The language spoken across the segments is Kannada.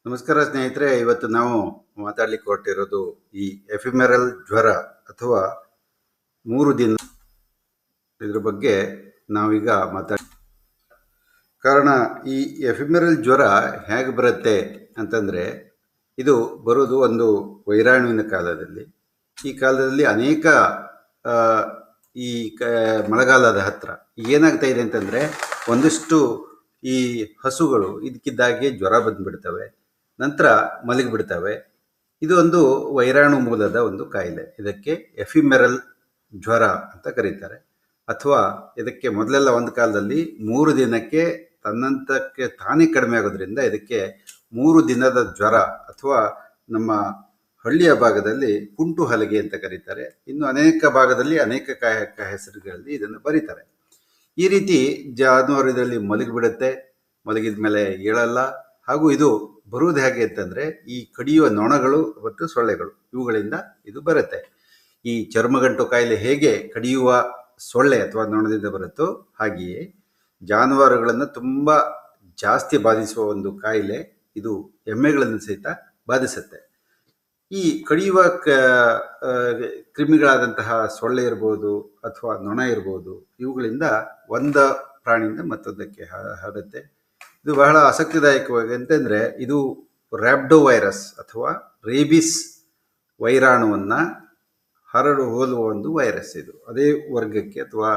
ನಮಸ್ಕಾರ ಸ್ನೇಹಿತರೆ, ಇವತ್ತು ನಾವು ಮಾತಾಡ್ಲಿಕ್ಕೆ ಹೊರಟಿರೋದು ಈ ಎಫಿಮೆರಲ್ ಜ್ವರ ಅಥವಾ 3 ದಿನ ಇದ್ರ ಬಗ್ಗೆ ನಾವೀಗ ಕಾರಣ ಈ ಎಫಿಮೆರಲ್ ಜ್ವರ ಹೇಗೆ ಬರುತ್ತೆ ಅಂತಂದರೆ, ಇದು ಬರೋದು ಒಂದು ವೈರಾಣುವಿನ ಕಾಲದಲ್ಲಿ. ಈ ಕಾಲದಲ್ಲಿ ಅನೇಕ ಈ ಮಳೆಗಾಲದ ಹತ್ರ ಏನಾಗ್ತಾ ಇದೆ ಅಂತಂದರೆ, ಒಂದಷ್ಟು ಈ ಹಸುಗಳು ಇದಕ್ಕಿದ್ದಾಗೆ ಜ್ವರ ಬಂದುಬಿಡ್ತವೆ, ನಂತರ ಮಲಗಿಬಿಡ್ತವೆ. ಇದು ಒಂದು ವೈರಾಣು ಮೂಲದ ಒಂದು ಕಾಯಿಲೆ. ಇದಕ್ಕೆ ಎಫಿಮೆರಲ್ ಜ್ವರ ಅಂತ ಕರೀತಾರೆ. ಅಥವಾ ಇದಕ್ಕೆ ಮೊದಲೆಲ್ಲ ಒಂದು ಕಾಲದಲ್ಲಿ 3 ದಿನಕ್ಕೆ ತನ್ನಂತಕ್ಕೆ ತಾನೇ ಕಡಿಮೆ ಆಗೋದ್ರಿಂದ ಇದಕ್ಕೆ 3 ದಿನದ ಜ್ವರ ಅಥವಾ ನಮ್ಮ ಹಳ್ಳಿಯ ಭಾಗದಲ್ಲಿ ಕುಂಟು ಹಲಗೆ ಅಂತ ಕರೀತಾರೆ. ಇನ್ನು ಅನೇಕ ಭಾಗದಲ್ಲಿ ಅನೇಕ ಹೆಸರುಗಳಲ್ಲಿ ಇದನ್ನು ಬರೀತಾರೆ. ಈ ರೀತಿ ಜಾನುವಾರು ಇದರಲ್ಲಿ ಮಲಗಿಬಿಡುತ್ತೆ, ಮಲಗಿದ ಮೇಲೆ ಏಳಲ್ಲ. ಹಾಗೂ ಇದು ಬರುವುದು ಹೇಗೆ ಅಂತಂದರೆ, ಈ ಕಡಿಯುವ ನೊಣಗಳು ಮತ್ತು ಸೊಳ್ಳೆಗಳು ಇವುಗಳಿಂದ ಇದು ಬರುತ್ತೆ. ಈ ಚರ್ಮಗಂಟು ಕಾಯಿಲೆ ಹೇಗೆ ಕಡಿಯುವ ಸೊಳ್ಳೆ ಅಥವಾ ನೊಣದಿಂದ ಬರುತ್ತೋ, ಹಾಗೆಯೇ ಜಾನುವಾರುಗಳನ್ನು ತುಂಬ ಜಾಸ್ತಿ ಬಾಧಿಸುವ ಒಂದು ಕಾಯಿಲೆ ಇದು ಎಮ್ಮೆಗಳನ್ನು ಸಹಿತ ಬಾಧಿಸುತ್ತೆ. ಈ ಕಡಿಯುವ ಕ್ರಿಮಿಗಳಾದಂತಹ ಸೊಳ್ಳೆ ಇರ್ಬೋದು ಅಥವಾ ನೊಣ ಇರ್ಬೋದು, ಇವುಗಳಿಂದ ಒಂದು ಪ್ರಾಣಿಯಿಂದ ಮತ್ತೊಂದಕ್ಕೆ ಹರಡುತ್ತೆ. ಇದು ಬಹಳ ಆಸಕ್ತಿದಾಯಕವಾಗಿ ಅಂತಂದರೆ, ಇದು ರ್ಯಾಬ್ಡೋ ವೈರಸ್ ಅಥವಾ ರೇಬಿಸ್ ವೈರಾಣುವನ್ನು ಹೋಲುವ ಒಂದು ವೈರಸ್. ಇದು ಅದೇ ವರ್ಗಕ್ಕೆ ಅಥವಾ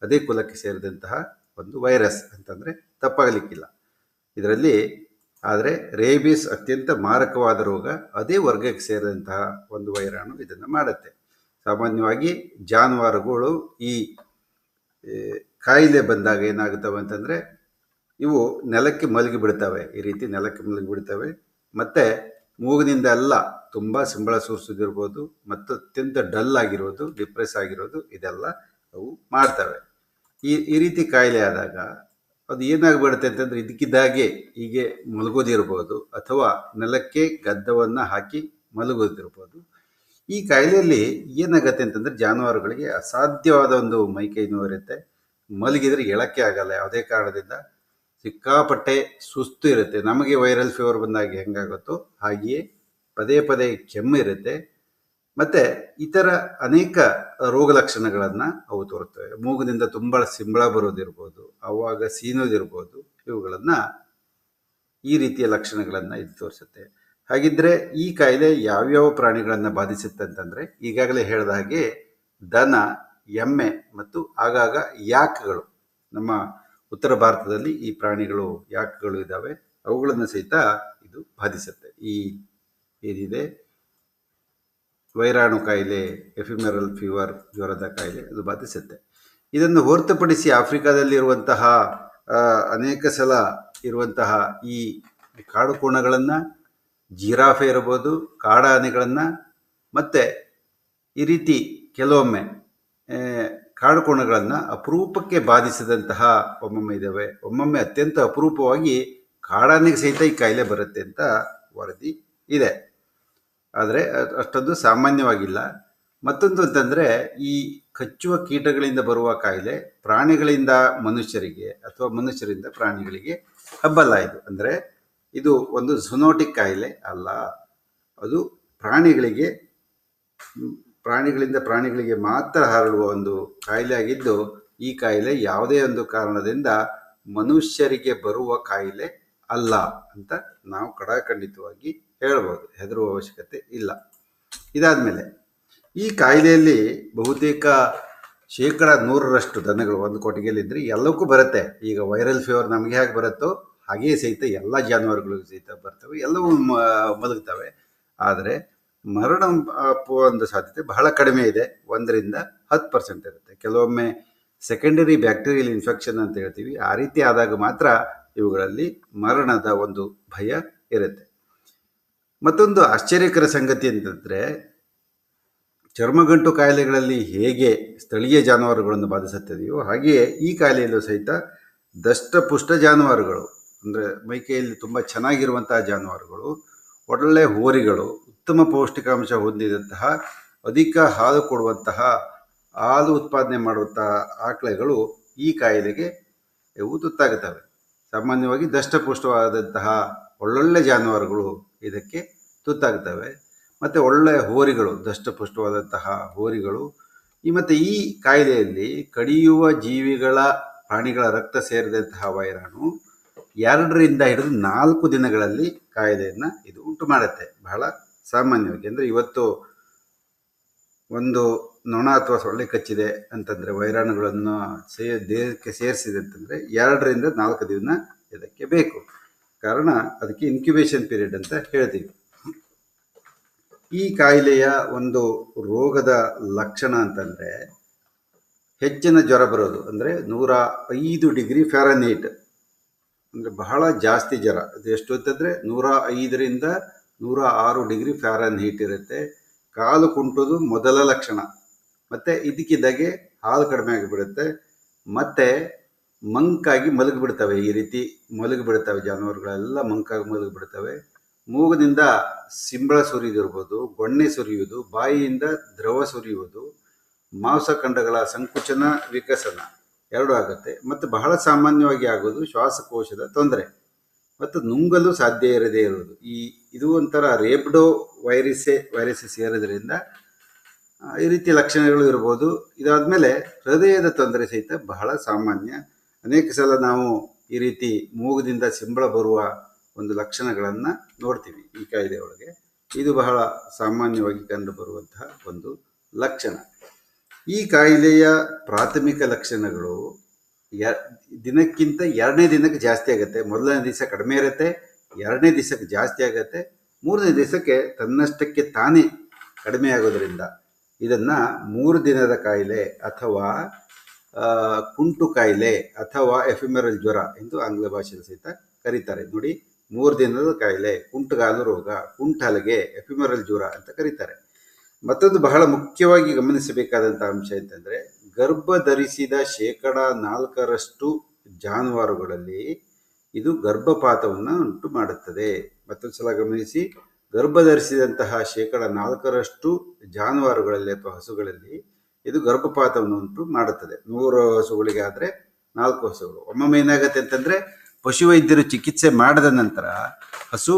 ಅದೇ ಕುಲಕ್ಕೆ ಸೇರಿದಂತಹ ಒಂದು ವೈರಸ್ ಅಂತಂದರೆ ತಪ್ಪಾಗಲಿಕ್ಕಿಲ್ಲ ಇದರಲ್ಲಿ. ಆದರೆ ರೇಬಿಸ್ ಅತ್ಯಂತ ಮಾರಕವಾದ ರೋಗ, ಅದೇ ವರ್ಗಕ್ಕೆ ಸೇರಿದಂತಹ ಒಂದು ವೈರಾಣು ಇದನ್ನು ಮಾಡುತ್ತೆ. ಸಾಮಾನ್ಯವಾಗಿ ಜಾನುವಾರುಗಳು ಈ ಕಾಯಿಲೆ ಬಂದಾಗ ಏನಾಗುತ್ತವೆ ಅಂತಂದರೆ, ಇವು ನೆಲಕ್ಕೆ ಮಲಗಿ ಬಿಡ್ತವೆ. ಈ ರೀತಿ ನೆಲಕ್ಕೆ ಮಲಗಿ ಬಿಡ್ತವೆ. ಮತ್ತು ಮೂಗಿನಿಂದ ಎಲ್ಲ ತುಂಬ ಸಂಬಳ ಸುರಿಸೋದಿರ್ಬೋದು ಮತ್ತು ಅತ್ಯಂತ ಡಲ್ ಆಗಿರೋದು, ಡಿಪ್ರೆಸ್ ಆಗಿರೋದು, ಇದೆಲ್ಲ ಅವು ಮಾಡ್ತವೆ. ಈ ರೀತಿ ಕಾಯಿಲೆ ಆದಾಗ ಅದು ಏನಾಗ್ಬಿಡುತ್ತೆ ಅಂತಂದರೆ, ಇದಕ್ಕಿದ್ದಾಗೆ ಹೀಗೆ ಮಲಗೋದಿರ್ಬೋದು ಅಥವಾ ನೆಲಕ್ಕೆ ಗದ್ದವನ್ನು ಹಾಕಿ ಮಲಗೋದಿರ್ಬೋದು. ಈ ಕಾಯಿಲೆಯಲ್ಲಿ ಏನಾಗುತ್ತೆ ಅಂತಂದರೆ, ಜಾನುವಾರುಗಳಿಗೆ ಅಸಾಧ್ಯವಾದ ಒಂದು ಮೈಕೈ ನೋವು ಇರುತ್ತೆ. ಮಲಗಿದರೆ ಏಳಕ್ಕೆ ಆಗಲ್ಲ ಯಾವುದೇ ಕಾರಣದಿಂದ. ಸಿಕ್ಕಾಪಟ್ಟೆ ಸುಸ್ತು ಇರುತ್ತೆ. ನಮಗೆ ವೈರಲ್ ಫೀವರ್ ಬಂದಾಗ ಹೆಂಗಾಗುತ್ತೋ ಹಾಗೆಯೇ ಪದೇ ಪದೇ ಕೆಮ್ಮು ಇರುತ್ತೆ. ಮತ್ತು ಇತರ ಅನೇಕ ರೋಗ ಲಕ್ಷಣಗಳನ್ನು ಅವು ತೋರುತ್ತವೆ. ಮೂಗಿನಿಂದ ತುಂಬ ಸಿಂಬಳ ಬರೋದಿರ್ಬೋದು, ಆವಾಗ ಸೀನೋದಿರ್ಬೋದು, ಇವುಗಳನ್ನು ಈ ರೀತಿಯ ಲಕ್ಷಣಗಳನ್ನು ಇದು ತೋರಿಸುತ್ತೆ. ಹಾಗಿದ್ದರೆ ಈ ಕಾಯಿಲೆ ಯಾವ್ಯಾವ ಪ್ರಾಣಿಗಳನ್ನು ಬಾಧಿಸುತ್ತೆ ಅಂತಂದರೆ, ಈಗಾಗಲೇ ಹೇಳಿದ ಹಾಗೆ ದನ, ಎಮ್ಮೆ ಮತ್ತು ಆಗಾಗ ಯಾಕ್ಗಳು. ನಮ್ಮ ಉತ್ತರ ಭಾರತದಲ್ಲಿ ಈ ಪ್ರಾಣಿಗಳು ಯಾಕ್ಗಳು ಇದ್ದಾವೆ, ಅವುಗಳನ್ನು ಸಹಿತ ಇದು ಬಾಧಿಸುತ್ತೆ. ಈ ಏನಿದೆ ವೈರಾಣು ಕಾಯಿಲೆ, ಎಫಿಮೆರಲ್ ಫೀವರ್ ಜ್ವರದ ಕಾಯಿಲೆ, ಅದು ಬಾಧಿಸುತ್ತೆ. ಇದನ್ನು ಹೊರತುಪಡಿಸಿ ಆಫ್ರಿಕಾದಲ್ಲಿರುವಂತಹ ಅನೇಕ ಸಲ ಇರುವಂತಹ ಈ ಕಾಡು ಕೋಣಗಳನ್ನು, ಜಿರಾಫೆ ಇರ್ಬೋದು, ಕಾಡಾನೆಗಳನ್ನು, ಮತ್ತು ಈ ರೀತಿ ಕೆಲವೊಮ್ಮೆ ಕಾಡು ಕೋಣಗಳನ್ನು ಅಪರೂಪಕ್ಕೆ ಬಾಧಿಸಿದಂತಹ ಒಮ್ಮೊಮ್ಮೆ ಇದ್ದಾವೆ. ಒಮ್ಮೊಮ್ಮೆ ಅತ್ಯಂತ ಅಪರೂಪವಾಗಿ ಕಾಡಾನೆಗೆ ಸಹಿತ ಈ ಕಾಯಿಲೆ ಬರುತ್ತೆ ಅಂತ ವರದಿ ಇದೆ. ಆದರೆ ಅಷ್ಟೊಂದು ಸಾಮಾನ್ಯವಾಗಿಲ್ಲ. ಮತ್ತೊಂದು ಅಂತಂದರೆ, ಈ ಕಚ್ಚುವ ಕೀಟಗಳಿಂದ ಬರುವ ಕಾಯಿಲೆ ಪ್ರಾಣಿಗಳಿಂದ ಮನುಷ್ಯರಿಗೆ ಅಥವಾ ಮನುಷ್ಯರಿಂದ ಪ್ರಾಣಿಗಳಿಗೆ ಹಬ್ಬಲ್ಲ. ಇದು ಅಂದರೆ ಇದು ಒಂದು ಝೂನೋಟಿಕ್ ಕಾಯಿಲೆ ಅಲ್ಲ. ಅದು ಪ್ರಾಣಿಗಳಿಂದ ಪ್ರಾಣಿಗಳಿಗೆ ಮಾತ್ರ ಹರಡುವ ಒಂದು ಕಾಯಿಲೆ ಆಗಿದ್ದು, ಈ ಕಾಯಿಲೆ ಯಾವುದೇ ಒಂದು ಕಾರಣದಿಂದ ಮನುಷ್ಯರಿಗೆ ಬರುವ ಕಾಯಿಲೆ ಅಲ್ಲ ಅಂತ ನಾವು ಖಡಾಖಂಡಿತವಾಗಿ ಹೇಳ್ಬೋದು. ಹೆದರುವ ಅವಶ್ಯಕತೆ ಇಲ್ಲ. ಇದಾದ ಮೇಲೆ ಈ ಕಾಯಿಲೆಯಲ್ಲಿ ಬಹುತೇಕ 100% ದನಗಳು ಒಂದು ಕೊಟ್ಟಿಗೆಯಲ್ಲಿದ್ದರೆ ಎಲ್ಲಕ್ಕೂ ಬರುತ್ತೆ. ಈಗ ವೈರಲ್ ಫೀವರ್ ನಮಗೆ ಹೇಗೆ ಬರುತ್ತೋ ಹಾಗೆಯೇ ಸಹಿತ ಎಲ್ಲ ಜಾನುವಾರುಗಳಿಗೂ ಸಹಿತ ಬರ್ತವೆ, ಎಲ್ಲವೂ ಮಲಗ್ತವೆ. ಆದರೆ ಮರಣ ಒಂದು ಸಾಧ್ಯತೆ ಬಹಳ ಕಡಿಮೆ ಇದೆ, 1-10% ಇರುತ್ತೆ. ಕೆಲವೊಮ್ಮೆ ಸೆಕೆಂಡರಿ ಬ್ಯಾಕ್ಟೀರಿಯಲ್ ಇನ್ಫೆಕ್ಷನ್ ಅಂತ ಹೇಳ್ತೀವಿ, ಆ ರೀತಿ ಆದಾಗ ಮಾತ್ರ ಇವುಗಳಲ್ಲಿ ಮರಣದ ಒಂದು ಭಯ ಇರುತ್ತೆ. ಮತ್ತೊಂದು ಆಶ್ಚರ್ಯಕರ ಸಂಗತಿ ಅಂತಂದರೆ, ಚರ್ಮಗಂಟು ಕಾಯಿಲೆಗಳಲ್ಲಿ ಹೇಗೆ ಸ್ಥಳೀಯ ಜಾನುವಾರುಗಳನ್ನು ಬಾಧಿಸುತ್ತದೆಯೋ ಹಾಗೆಯೇ ಈ ಕಾಯಿಲೆಯಲ್ಲೂ ಸಹಿತ ದಷ್ಟಪುಷ್ಟ ಜಾನುವಾರುಗಳು, ಅಂದರೆ ಮೈಕೈಯಲ್ಲಿ ತುಂಬ ಚೆನ್ನಾಗಿರುವಂತಹ ಜಾನುವಾರುಗಳು, ಒಳ್ಳೆ ಹೋರಿಗಳು, ಉತ್ತಮ ಪೌಷ್ಟಿಕಾಂಶ ಹೊಂದಿದಂತಹ, ಅಧಿಕ ಹಾಲು ಕೊಡುವಂತಹ, ಹಾಲು ಉತ್ಪಾದನೆ ಮಾಡುವಂತಹ ಆಕಳೆಗಳು ಈ ಕಾಯಿಲೆಗೆ ತುತ್ತಾಗುತ್ತವೆ. ಸಾಮಾನ್ಯವಾಗಿ ದಷ್ಟಪುಷ್ಟವಾದಂತಹ ಒಳ್ಳೊಳ್ಳೆ ಜಾನುವಾರುಗಳು ಇದಕ್ಕೆ ತುತ್ತಾಗ್ತವೆ. ಮತ್ತು ಒಳ್ಳೆಯ ಹೋರಿಗಳು, ದಷ್ಟಪುಷ್ಟವಾದಂತಹ ಹೋರಿಗಳು ಮತ್ತು ಈ ಕಾಯಿಲೆಯಲ್ಲಿ ಕಡಿಯುವ ಜೀವಿಗಳ ಪ್ರಾಣಿಗಳ ರಕ್ತ ಸೇರಿದಂತಹ ವೈರಾಣು 2ರಿಂದ ಹಿಡಿದು 4 ದಿನಗಳಲ್ಲಿ ಕಾಯಿಲೆಯನ್ನು ಇದು ಉಂಟು ಮಾಡುತ್ತೆ. ಬಹಳ ಸಾಮಾನ್ಯವಾಗಿ ಅಂದರೆ ಇವತ್ತು ಒಂದು ನೊಣ ಅಥವಾ ಸೊಳ್ಳೆ ಕಚ್ಚಿದೆ ಅಂತಂದರೆ, ವೈರಾಣುಗಳನ್ನು ದೇಹಕ್ಕೆ ಸೇರಿಸಿದೆ ಅಂತಂದರೆ 2ರಿಂದ 4 ದಿನ ಇದಕ್ಕೆ ಬೇಕು. ಕಾರಣ ಅದಕ್ಕೆ ಇನ್ಕ್ಯುಬೇಷನ್ ಪೀರಿಯಡ್ ಅಂತ ಹೇಳ್ತೀವಿ. ಈ ಕಾಯಿಲೆಯ ಒಂದು ರೋಗದ ಲಕ್ಷಣ ಅಂತಂದರೆ ಹೆಚ್ಚಿನ ಜ್ವರ ಬರೋದು, ಅಂದರೆ 105 ಡಿಗ್ರಿ ಫ್ಯಾರನ್ಹೀಟ್, ಅಂದರೆ ಬಹಳ ಜಾಸ್ತಿ ಜ್ವರ. ಅದು ಎಷ್ಟು ಅಂತಂದರೆ 105ರಿಂದ 106 ಡಿಗ್ರಿ ಫ್ಯಾರನ್ಹೀಟ್ ಇರುತ್ತೆ. ಕಾಲು ಕುಂಟೋದು ಮೊದಲ ಲಕ್ಷಣ. ಮತ್ತು ಇದಕ್ಕಿದ್ದಾಗೆ ಹಾಲು ಕಡಿಮೆ ಆಗಿಬಿಡುತ್ತೆ. ಮತ್ತು ಮಂಕಾಗಿ ಮಲಗಿಬಿಡ್ತವೆ. ಈ ರೀತಿ ಮಲಗಿಬಿಡ್ತವೆ ಜಾನುವಾರುಗಳೆಲ್ಲ, ಮಂಕಾಗಿ ಮಲಗಿಬಿಡ್ತವೆ. ಮೂಗಿನಿಂದ ಸಿಂಬಳ ಸುರಿಯೋದಿರ್ಬೋದು, ಗೊಣ್ಣೆ ಸುರಿಯುವುದು, ಬಾಯಿಯಿಂದ ದ್ರವ ಸುರಿಯುವುದು, ಮಾಂಸಖಂಡಗಳ ಸಂಕುಚನ ವಿಕಸನ 2 ಆಗುತ್ತೆ. ಮತ್ತು ಬಹಳ ಸಾಮಾನ್ಯವಾಗಿ ಆಗೋದು ಶ್ವಾಸಕೋಶದ ತೊಂದರೆ ಮತ್ತು ನುಂಗಲು ಸಾಧ್ಯ ಇರದೇ ಇರುವುದು. ಇದು ಒಂಥರ ರೇಬ್ಡೋ ವೈರಸ್ ಸೇರೋದ್ರಿಂದ ಈ ರೀತಿ ಲಕ್ಷಣಗಳು ಇರ್ಬೋದು. ಇದಾದಮೇಲೆ ಹೃದಯದ ತೊಂದರೆ ಸಹಿತ ಬಹಳ ಸಾಮಾನ್ಯ. ಅನೇಕ ಸಲ ನಾವು ಈ ರೀತಿ ಮೂಗದಿಂದ ಸಿಂಬಳ ಬರುವ ಒಂದು ಲಕ್ಷಣಗಳನ್ನು ನೋಡ್ತೀವಿ ಈ ಕಾಯಿಲೆಯೊಳಗೆ. ಇದು ಬಹಳ ಸಾಮಾನ್ಯವಾಗಿ ಕಂಡುಬರುವಂತಹ ಒಂದು ಲಕ್ಷಣ. ಈ ಕಾಯಿಲೆಯ ಪ್ರಾಥಮಿಕ ಲಕ್ಷಣಗಳು ದಿನಕ್ಕಿಂತ 2ನೇ ದಿನಕ್ಕೆ ಜಾಸ್ತಿ ಆಗುತ್ತೆ. ಮೊದಲನೇ ದಿವಸ ಕಡಿಮೆ ಇರುತ್ತೆ, 2ನೇ ದಿವಸಕ್ಕೆ ಜಾಸ್ತಿ ಆಗುತ್ತೆ, 3ನೇ ದಿವಸಕ್ಕೆ ತನ್ನಷ್ಟಕ್ಕೆ ತಾನೇ ಕಡಿಮೆ ಆಗೋದ್ರಿಂದ ಇದನ್ನು 3 ದಿನದ ಕಾಯಿಲೆ ಅಥವಾ ಕುಂಟು ಕಾಯಿಲೆ ಅಥವಾ ಎಫಿಮೆರಲ್ ಜ್ವರ ಎಂದು ಆಂಗ್ಲ ಭಾಷೆಯಲ್ಲಿ ಸಹಿತ ಕರೀತಾರೆ. ನೋಡಿ, 3 ದಿನದ ಕಾಯಿಲೆ, ಕುಂಟುಗಾಲು ರೋಗ, ಕುಂಟಹಲಗೆ, ಎಫಿಮೆರಲ್ ಜ್ವರ ಅಂತ ಕರೀತಾರೆ. ಮತ್ತೊಂದು ಬಹಳ ಮುಖ್ಯವಾಗಿ ಗಮನಿಸಬೇಕಾದಂಥ ಅಂಶ ಅಂತಂದರೆ, ಗರ್ಭ ಧರಿಸಿದ 4% ಜಾನುವಾರುಗಳಲ್ಲಿ ಇದು ಗರ್ಭಪಾತವನ್ನು ಉಂಟು ಮಾಡುತ್ತದೆ. ಮತ್ತೊಂದು ಸಲ ಗಮನಿಸಿ, ಗರ್ಭ ಧರಿಸಿದಂತಹ 4% ಜಾನುವಾರುಗಳಲ್ಲಿ ಅಥವಾ ಹಸುಗಳಲ್ಲಿ ಇದು ಗರ್ಭಪಾತವನ್ನು ಉಂಟು ಮಾಡುತ್ತದೆ. 100 ಹಸುಗಳಿಗೆ ಆದರೆ 4 ಹಸುಗಳು. ಒಮ್ಮೊಮ್ಮೆ ಏನಾಗುತ್ತೆ ಅಂತಂದರೆ, ಪಶುವೈದ್ಯರು ಚಿಕಿತ್ಸೆ ಮಾಡಿದ ನಂತರ ಹಸು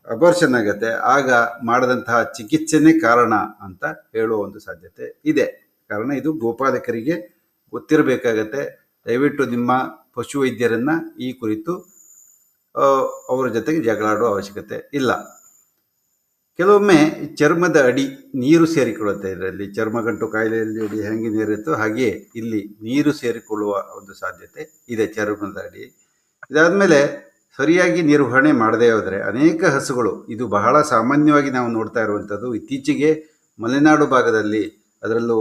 ಅಬಾರ್ಷನ್ ಆಗುತ್ತೆ. ಆಗ ಮಾಡಿದಂತಹ ಚಿಕಿತ್ಸೆನೇ ಕಾರಣ ಅಂತ ಹೇಳುವ ಒಂದು ಸಾಧ್ಯತೆ ಇದೆ. ಕಾರಣ ಇದು ಗೋಪಾಲಕರಿಗೆ ಗೊತ್ತಿರಬೇಕಾಗತ್ತೆ. ದಯವಿಟ್ಟು ನಿಮ್ಮ ಪಶುವೈದ್ಯರನ್ನು ಈ ಕುರಿತು ಅವರ ಜೊತೆಗೆ ಜಗಳಾಡುವ ಅವಶ್ಯಕತೆ ಇಲ್ಲ. ಕೆಲವೊಮ್ಮೆ ಚರ್ಮದ ಅಡಿ ನೀರು ಸೇರಿಕೊಳ್ಳುತ್ತೆ. ಇದರಲ್ಲಿ ಚರ್ಮಗಂಟು ಕಾಯಿಲೆಯಲ್ಲಿ ಅಡಿ ಹೇಗೆ ನೀರಿರುತ್ತೋ ಹಾಗೆ ಇಲ್ಲಿ ನೀರು ಸೇರಿಕೊಳ್ಳುವ ಒಂದು ಸಾಧ್ಯತೆ ಇದೆ ಚರ್ಮದ ಅಡಿ. ಇದಾದಮೇಲೆ ಸರಿಯಾಗಿ ನಿರ್ವಹಣೆ ಮಾಡದೇ ಹೋದರೆ ಅನೇಕ ಹಸುಗಳು, ಇದು ಬಹಳ ಸಾಮಾನ್ಯವಾಗಿ ನಾವು ನೋಡ್ತಾ ಇರುವಂಥದ್ದು. ಇತ್ತೀಚೆಗೆ ಮಲೆನಾಡು ಭಾಗದಲ್ಲಿ, ಅದರಲ್ಲೂ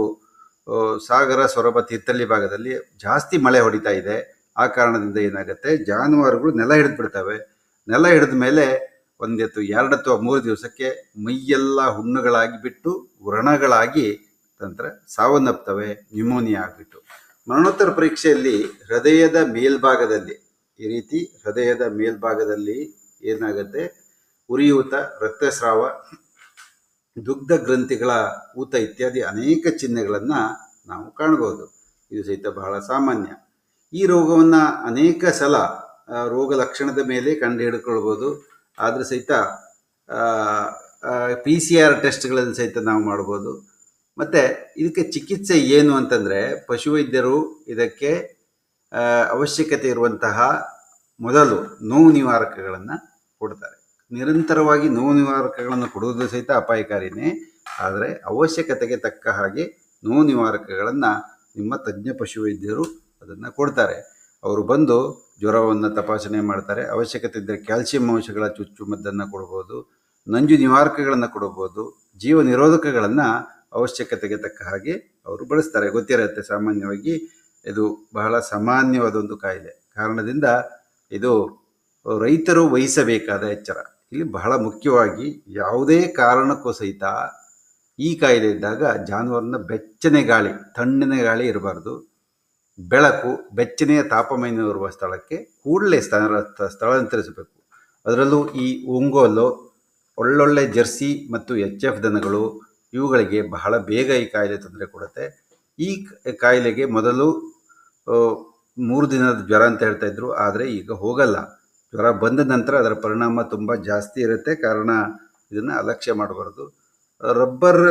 ಸಾಗರ, ಸೊರಬ, ತೀರ್ಥಹಳ್ಳಿ ಭಾಗದಲ್ಲಿ ಜಾಸ್ತಿ ಮಳೆ ಹೊಡಿತಾ ಇದೆ. ಆ ಕಾರಣದಿಂದ ಏನಾಗುತ್ತೆ, ಜಾನುವಾರುಗಳು ನೆಲ ಹಿಡಿದ್ಬಿಡ್ತವೆ. ನೆಲ ಹಿಡಿದ ಮೇಲೆ 1 ಅಥವಾ 2 ಅಥವಾ 3 ದಿವಸಕ್ಕೆ ಮೈಯೆಲ್ಲ ಹುಣ್ಣುಗಳಾಗಿ ಬಿಟ್ಟು ವ್ರಣಗಳಾಗಿ ನಂತರ ಸಾವನ್ನಪ್ತವೆ, ನ್ಯೂಮೋನಿಯಾ ಆಗಿಬಿಟ್ಟು. ಮರಣೋತ್ತರ ಪರೀಕ್ಷೆಯಲ್ಲಿ ಹೃದಯದ ಮೇಲ್ಭಾಗದಲ್ಲಿ, ಈ ರೀತಿ ಹೃದಯದ ಮೇಲ್ಭಾಗದಲ್ಲಿ ಏನಾಗುತ್ತೆ, ಉರಿಯೂತ, ರಕ್ತಸ್ರಾವ, ದುಗ್ಧ ಗ್ರಂಥಿಗಳ ಊತ ಇತ್ಯಾದಿ ಅನೇಕ ಚಿಹ್ನೆಗಳನ್ನು ನಾವು ಕಾಣಬಹುದು. ಇದು ಸಹಿತ ಬಹಳ ಸಾಮಾನ್ಯ. ಈ ರೋಗವನ್ನು ಅನೇಕ ಸಲ ರೋಗ ಲಕ್ಷಣದ ಮೇಲೆ ಕಂಡು ಹಿಡ್ಕೊಳ್ಬೋದು. ಆದರೆ ಸಹಿತ PCR ಟೆಸ್ಟ್ಗಳಲ್ಲಿ ಸಹಿತ ನಾವು ಮಾಡ್ಬೋದು. ಮತ್ತು ಇದಕ್ಕೆ ಚಿಕಿತ್ಸೆ ಏನು ಅಂತಂದರೆ, ಪಶುವೈದ್ಯರು ಇದಕ್ಕೆ ಅವಶ್ಯಕತೆ ಇರುವಂತಹ ಮೊದಲು ನೋವು ನಿವಾರಕಗಳನ್ನು ಕೊಡ್ತಾರೆ. ನಿರಂತರವಾಗಿ ನೋವು ನಿವಾರಕಗಳನ್ನು ಕೊಡುವುದು ಸಹಿತ ಅಪಾಯಕಾರಿನೇ. ಆದರೆ ಅವಶ್ಯಕತೆಗೆ ತಕ್ಕ ಹಾಗೆ ನೋವು ನಿವಾರಕಗಳನ್ನು ನಿಮ್ಮ ತಜ್ಞ ಪಶುವೈದ್ಯರು ಅದನ್ನು ಕೊಡ್ತಾರೆ. ಅವರು ಬಂದು ಜ್ವರವನ್ನು ತಪಾಸಣೆ ಮಾಡ್ತಾರೆ. ಅವಶ್ಯಕತೆ ಇದ್ದರೆ ಕ್ಯಾಲ್ಸಿಯಂ ಅಂಶಗಳ ಚುಚ್ಚುಮದ್ದನ್ನು ಕೊಡ್ಬೋದು, ನಂಜು ನಿವಾರಕಗಳನ್ನು ಕೊಡ್ಬೋದು, ಜೀವ ನಿರೋಧಕಗಳನ್ನು ಅವಶ್ಯಕತೆಗೆ ತಕ್ಕ ಹಾಗೆ ಅವರು ಬಳಸ್ತಾರೆ. ಗೊತ್ತಿರುತ್ತೆ, ಸಾಮಾನ್ಯವಾಗಿ ಇದು ಬಹಳ ಸಾಮಾನ್ಯವಾದೊಂದು ಕಾಯಿಲೆ. ಕಾರಣದಿಂದ ಇದು ರೈತರು ವಹಿಸಬೇಕಾದ ಎಚ್ಚರ. ಇಲ್ಲಿ ಬಹಳ ಮುಖ್ಯವಾಗಿ ಯಾವುದೇ ಕಾರಣಕ್ಕೂ ಸಹಿತ ಈ ಕಾಯಿಲೆ ಇದ್ದಾಗ ಜಾನುವಾರನ್ನ ಬೆಚ್ಚನೆ ಗಾಳಿ, ತಣ್ಣನೆ ಗಾಳಿ ಇರಬಾರ್ದು. ಬೆಳಕು, ಬೆಚ್ಚನೆಯ ತಾಪಮಾನ ಇರುವ ಸ್ಥಳಕ್ಕೆ ಕೂಡಲೇ ಸ್ಥಳಾಂತರಿಸಬೇಕು. ಅದರಲ್ಲೂ ಈ ಒಂಗೋಲು, ಒಳ್ಳೊಳ್ಳೆ ಜರ್ಸಿ ಮತ್ತು HF ದನಗಳು, ಇವುಗಳಿಗೆ ಬಹಳ ಬೇಗ ಈ ಕಾಯಿಲೆ ತೊಂದರೆ ಕೊಡುತ್ತೆ. ಈ ಕಾಯಿಲೆಗೆ ಮೊದಲು 3 ದಿನದ ಜ್ವರ ಅಂತ ಹೇಳ್ತಾ ಇದ್ರು, ಆದರೆ ಈಗ ಹೋಗಲ್ಲ. ಜ್ವರ ಬಂದ ನಂತರ ಅದರ ಪರಿಣಾಮ ತುಂಬ ಜಾಸ್ತಿ ಇರುತ್ತೆ. ಕಾರಣ ಇದನ್ನು ಅಲಕ್ಷ್ಯ ಮಾಡಬಾರ್ದು. ರಬ್ಬರ್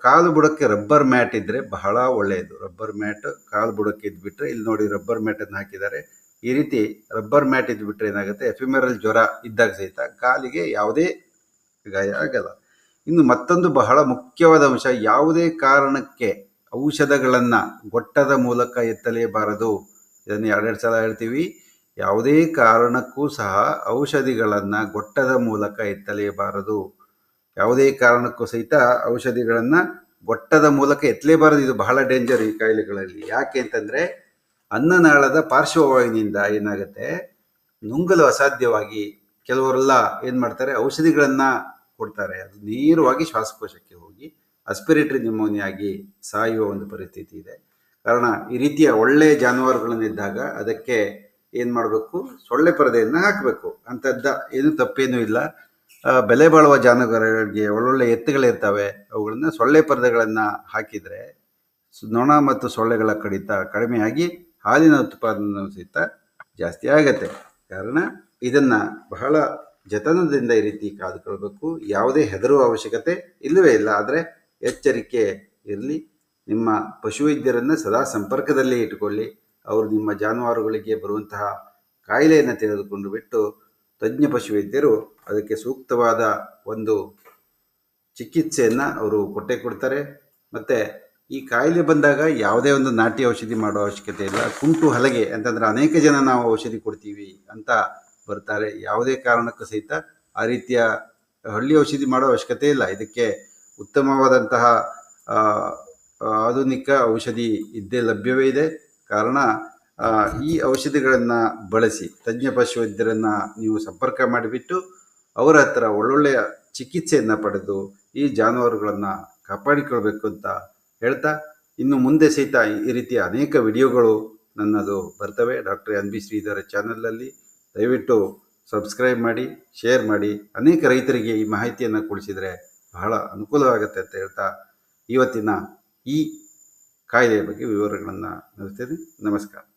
ಕಾಲು ಬುಡಕ್ಕೆ ರಬ್ಬರ್ ಮ್ಯಾಟ್ ಇದ್ದರೆ ಬಹಳ ಒಳ್ಳೆಯದು. ರಬ್ಬರ್ ಮ್ಯಾಟ್ ಕಾಲು ಬುಡಕ್ಕೆ ಇದ್ಬಿಟ್ರೆ, ಇಲ್ಲಿ ನೋಡಿ ರಬ್ಬರ್ ಮ್ಯಾಟನ್ನು ಹಾಕಿದ್ದಾರೆ. ಈ ರೀತಿ ರಬ್ಬರ್ ಮ್ಯಾಟ್ ಇದ್ಬಿಟ್ರೆ ಏನಾಗುತ್ತೆ, ಎಫಿಮೆರಲ್ ಜ್ವರ ಇದ್ದಾಗ ಸಹಿತ ಕಾಲಿಗೆ ಯಾವುದೇ ಗಾಯ ಆಗಲ್ಲ. ಇನ್ನು ಮತ್ತೊಂದು ಬಹಳ ಮುಖ್ಯವಾದ ಅಂಶ, ಯಾವುದೇ ಕಾರಣಕ್ಕೆ ಔಷಧಗಳನ್ನು ಗೊಟ್ಟದ ಮೂಲಕ ಎತ್ತಲೇಬಾರದು. ಇದನ್ನು ಎರಡೆರಡು ಸಲ ಹೇಳ್ತೀವಿ. ಯಾವುದೇ ಕಾರಣಕ್ಕೂ ಸಹ ಔಷಧಿಗಳನ್ನು ಗೊಟ್ಟದ ಮೂಲಕ ಎತ್ತಲೇಬಾರದು. ಯಾವುದೇ ಕಾರಣಕ್ಕೂ ಸಹಿತ ಔಷಧಿಗಳನ್ನು ಗೊಟ್ಟದ ಮೂಲಕ ಎತ್ತಲೇಬಾರದು. ಇದು ಬಹಳ ಡೇಂಜರ್ ಈ ಕಾಯಿಲೆಗಳಲ್ಲಿ. ಯಾಕೆ ಅಂತಂದರೆ, ಅನ್ನನಾಳದ ಪಾರ್ಶ್ವವಾಯುವಿನಿಂದ ಏನಾಗುತ್ತೆ, ನುಂಗಲು ಅಸಾಧ್ಯವಾಗಿ ಕೆಲವರೆಲ್ಲ ಏನು ಮಾಡ್ತಾರೆ, ಔಷಧಿಗಳನ್ನು ಕೊಡ್ತಾರೆ. ಅದು ನೇರವಾಗಿ ಶ್ವಾಸಕೋಶಕ್ಕೆ ಹೋಗಿ ಅಸ್ಪಿರೇಟರಿ ನ್ಯೂಮೋನಿಯಾ ಆಗಿ ಸಾಯುವ ಒಂದು ಪರಿಸ್ಥಿತಿ ಇದೆ. ಕಾರಣ ಈ ರೀತಿಯ ಒಳ್ಳೆಯ ಜಾನುವಾರುಗಳನ್ನಿದ್ದಾಗ ಅದಕ್ಕೆ ಏನು ಮಾಡಬೇಕು, ಸೊಳ್ಳೆ ಪರದೆಯನ್ನು ಹಾಕಬೇಕು. ಅಂಥದ್ದ ಏನು ತಪ್ಪೇನೂ ಇಲ್ಲ. ಬೆಲೆ ಬಾಳುವ ಜಾನುವಾರುಗಳಿಗೆ ಒಳ್ಳೊಳ್ಳೆ ಎತ್ತುಗಳಿರ್ತವೆ, ಅವುಗಳನ್ನು ಸೊಳ್ಳೆ ಪರದೆಗಳನ್ನು ಹಾಕಿದರೆ ನೊಣ ಮತ್ತು ಸೊಳ್ಳೆಗಳ ಕಡಿತ ಕಡಿಮೆಯಾಗಿ ಹಾಲಿನ ಉತ್ಪಾದನೆ ಸಹಿತ ಜಾಸ್ತಿ ಆಗತ್ತೆ. ಕಾರಣ ಇದನ್ನು ಬಹಳ ಜತನದಿಂದ ಈ ರೀತಿ ಕಾದುಕೊಳ್ಬೇಕು. ಯಾವುದೇ ಹೆದರುವ ಅವಶ್ಯಕತೆ ಇಲ್ಲವೇ ಇಲ್ಲ. ಆದರೆ ಎಚ್ಚರಿಕೆ ಇರಲಿ. ನಿಮ್ಮ ಪಶುವೈದ್ಯರನ್ನು ಸದಾ ಸಂಪರ್ಕದಲ್ಲೇ ಇಟ್ಟುಕೊಳ್ಳಿ. ಅವರು ನಿಮ್ಮ ಜಾನುವಾರುಗಳಿಗೆ ಬರುವಂತಹ ಕಾಯಿಲೆಯನ್ನು ತೆಗೆದುಕೊಂಡು ಬಿಟ್ಟು ತಜ್ಞ ಪಶುವೈದ್ಯರು ಅದಕ್ಕೆ ಸೂಕ್ತವಾದ ಒಂದು ಚಿಕಿತ್ಸೆಯನ್ನು ಅವರು ಕೊಟ್ಟೇ ಕೊಡ್ತಾರೆ. ಮತ್ತು ಈ ಕಾಯಿಲೆ ಬಂದಾಗ ಯಾವುದೇ ಒಂದು ನಾಟಿ ಔಷಧಿ ಮಾಡೋ ಅವಶ್ಯಕತೆ ಇಲ್ಲ. ಕುಂಟು ಹಲಗೆ ಅಂತಂದರೆ ಅನೇಕ ಜನ ನಾವು ಔಷಧಿ ಕೊಡ್ತೀವಿ ಅಂತ ಬರ್ತಾರೆ. ಯಾವುದೇ ಕಾರಣಕ್ಕೂ ಸಹಿತ ಆ ರೀತಿಯ ಹಳ್ಳಿ ಔಷಧಿ ಮಾಡೋ ಅವಶ್ಯಕತೆ ಇಲ್ಲ. ಇದಕ್ಕೆ ಉತ್ತಮವಾದಂತಹ ಆಧುನಿಕ ಔಷಧಿ ಇದ್ದೇ ಲಭ್ಯವೇ ಇದೆ. ಕಾರಣ ಈ ಔಷಧಿಗಳನ್ನು ಬಳಸಿ ತಜ್ಞ ಪಶುವೈದ್ಯರನ್ನು ನೀವು ಸಂಪರ್ಕ ಮಾಡಿಬಿಟ್ಟು ಅವರ ಹತ್ರ ಒಳ್ಳೊಳ್ಳೆಯ ಚಿಕಿತ್ಸೆಯನ್ನು ಪಡೆದು ಈ ಜಾನುವಾರುಗಳನ್ನು ಕಾಪಾಡಿಕೊಳ್ಬೇಕು ಅಂತ ಹೇಳ್ತಾ, ಇನ್ನು ಮುಂದೆ ಸಹಿತ ಈ ರೀತಿಯ ಅನೇಕ ವಿಡಿಯೋಗಳು ನನ್ನದು ಬರ್ತವೆ ಡಾಕ್ಟರ್ ಎನ್ ಬಿ ಶ್ರೀಧರ್ ಚಾನಲಲ್ಲಿ. ದಯವಿಟ್ಟು ಸಬ್ಸ್ಕ್ರೈಬ್ ಮಾಡಿ, ಶೇರ್ ಮಾಡಿ. ಅನೇಕ ರೈತರಿಗೆ ಈ ಮಾಹಿತಿಯನ್ನು ಕೊಡಿಸಿದರೆ ಬಹಳ ಅನುಕೂಲವಾಗುತ್ತೆ ಅಂತ ಹೇಳ್ತಾ ಇವತ್ತಿನ ಈ ಕಾಯಿಲೆಯ ಬಗ್ಗೆ ವಿವರಗಳನ್ನು ನೀಡ್ತೇನೆ. ನಮಸ್ಕಾರ.